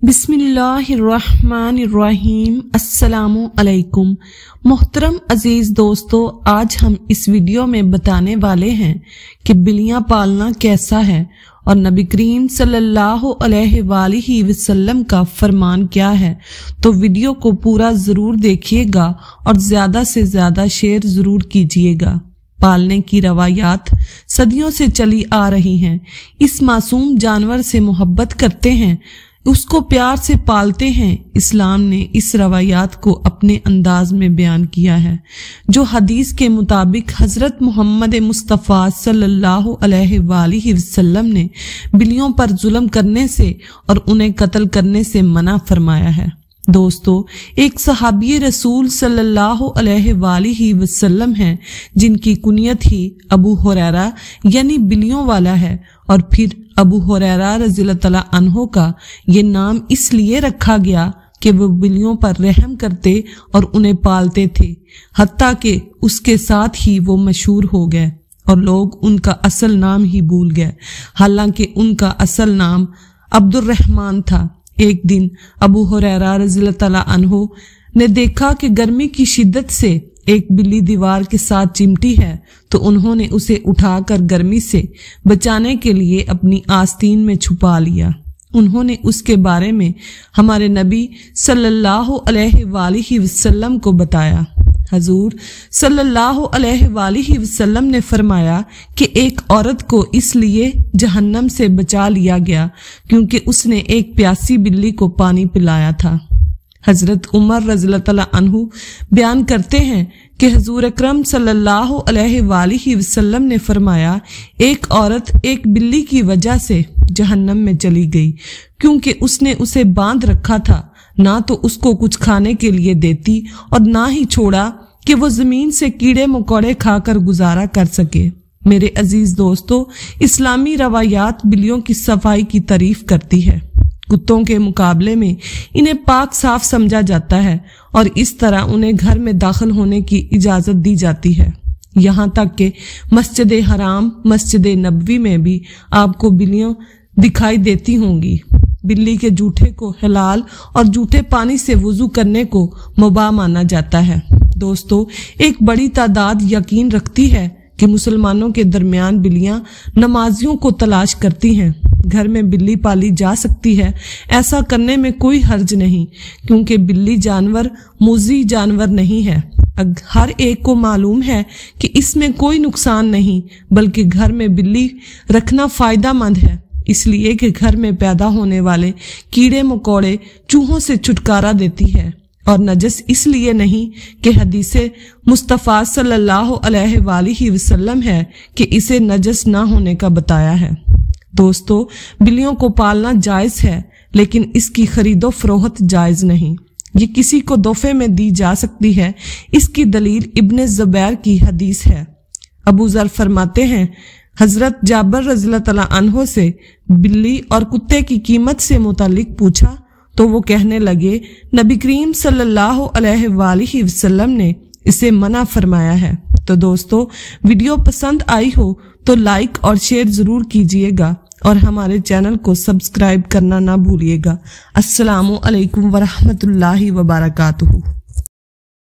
बिस्मिल्लाहिर्रहमानिर्रहीम। अस्सलामु अलैकुम। मोहतरम अजीज दोस्तों, आज हम इस वीडियो में बताने वाले हैं कि बिल्लियां पालना कैसा है और नबी करीम सल्लल्लाहु अलैहि वसल्लम का फरमान क्या है। तो वीडियो को पूरा जरूर देखिएगा और ज्यादा से ज्यादा शेयर जरूर कीजिएगा। पालने की रवायात सदियों से चली आ रही हैं। इस मासूम जानवर से मोहब्बत करते हैं, उसको प्यार से पालते हैं। इस्लाम ने इस रवायात को अपने अंदाज में बयान किया है, जो हदीस के मुताबिक हजरत मोहम्मद मुस्तफ़ा सल्लल्लाहु अलैहि वसल्लम ने बिल्लियों पर जुल्म करने से और उन्हें कत्ल करने से मना फरमाया है। दोस्तों, एक सहाबी रसूल सल्लल्लाहु अलैहि वसल्लम हैं, जिनकी कुनियत ही अबू हुरैरा यानी बिल्लियों वाला है। और फिर अबू हुरैरा रज़ियल्लाहु तआला अन्हु का ये नाम इसलिए रखा गया कि वो बिल्लियों पर रहम करते और उन्हें पालते थे, हत्ता कि उसके साथ ही वो मशहूर हो गए और लोग उनका असल नाम ही भूल गए, हालांकि उनका असल नाम अब्दुर्रहमान था। एक दिन अबू हुरैरा रज़ियल्लाहु तआला अन्हु ने देखा कि गर्मी की शिद्दत से एक बिल्ली दीवार के साथ चिमटी है, तो उन्होंने उसे उठाकर गर्मी से बचाने के लिए अपनी आस्तीन में छुपा लिया। उन्होंने उसके बारे में हमारे नबी सल्लल्लाहु अलैहि वसल्लम को बताया। हजूर सल्लल्लाहु अलैहि वसल्लम ने फरमाया कि एक औरत को इसलिए जहन्नम से बचा लिया गया क्योंकि उसने एक प्यासी बिल्ली को पानी पिलाया था। हजरत उमर रज़ियल्लाहु तआला अन्हु बयान करते हैं कि हुजूर अकरम सल्लल्लाहु अलैहि वसल्लम ने फरमाया, एक औरत एक बिल्ली की वजह से जहन्नम में चली गई क्योंकि उसने उसे बांध रखा था, ना तो उसको कुछ खाने के लिए देती और ना ही छोड़ा कि वो जमीन से कीड़े मकोड़े खाकर गुजारा कर सके। मेरे अजीज दोस्तों, इस्लामी रवायात बिल्लियों की सफाई की तारीफ करती है। कुत्तों के मुकाबले में इन्हें पाक साफ समझा जाता है और इस तरह उन्हें घर में दाखिल होने की इजाजत दी जाती है। यहाँ तक कि मस्जिद हराम, मस्जिद नबवी में भी आपको बिल्लियां दिखाई देती होंगी। बिल्ली के जूठे को हलाल और जूठे पानी से वुजू करने को मुबाह माना जाता है। दोस्तों, एक बड़ी तादाद यकीन रखती है कि मुसलमानों के दरमियान बिल्लियां नमाजियों को तलाश करती हैं। घर में बिल्ली पाली जा सकती है, ऐसा करने में कोई हर्ज नहीं, क्योंकि बिल्ली जानवर मुज़ी जानवर नहीं है। हर एक को मालूम है कि इसमें कोई नुकसान नहीं, बल्कि घर में बिल्ली रखना फायदेमंद है, इसलिए कि घर में पैदा होने वाले कीड़े मकोड़े चूहों से छुटकारा देती है। और नजस इसलिए नहीं कि हदीसे मुस्तफ़ा सल्लल्लाहु अलैहि वसल्लम है कि इसे नजस ना होने का बताया है। दोस्तों, बिल्लियों को पालना जायज है, लेकिन इसकी खरीदो फरोख्त जायज नहीं। ये किसी को तोहफे में दी जा सकती है। इसकी दलील इब्ने ज़ुबैर की हदीस है। अबू ज़र फरमाते हैं, हजरत जाबर रज़ियल्लाहु तआला अन्हु से बिल्ली और कुत्ते की कीमत से मुतालिक पूछा तो वो कहने लगे, नबी करीम सल्लल्लाहु अलैहि वसल्लम ने इसे मना फरमाया है। तो दोस्तों, वीडियो पसंद आई हो तो लाइक और शेयर जरूर कीजिएगा और हमारे चैनल को सब्सक्राइब करना ना भूलिएगा। अस्सलामु अलैकुम वरहमतुल्लाहि वबरकातुहू।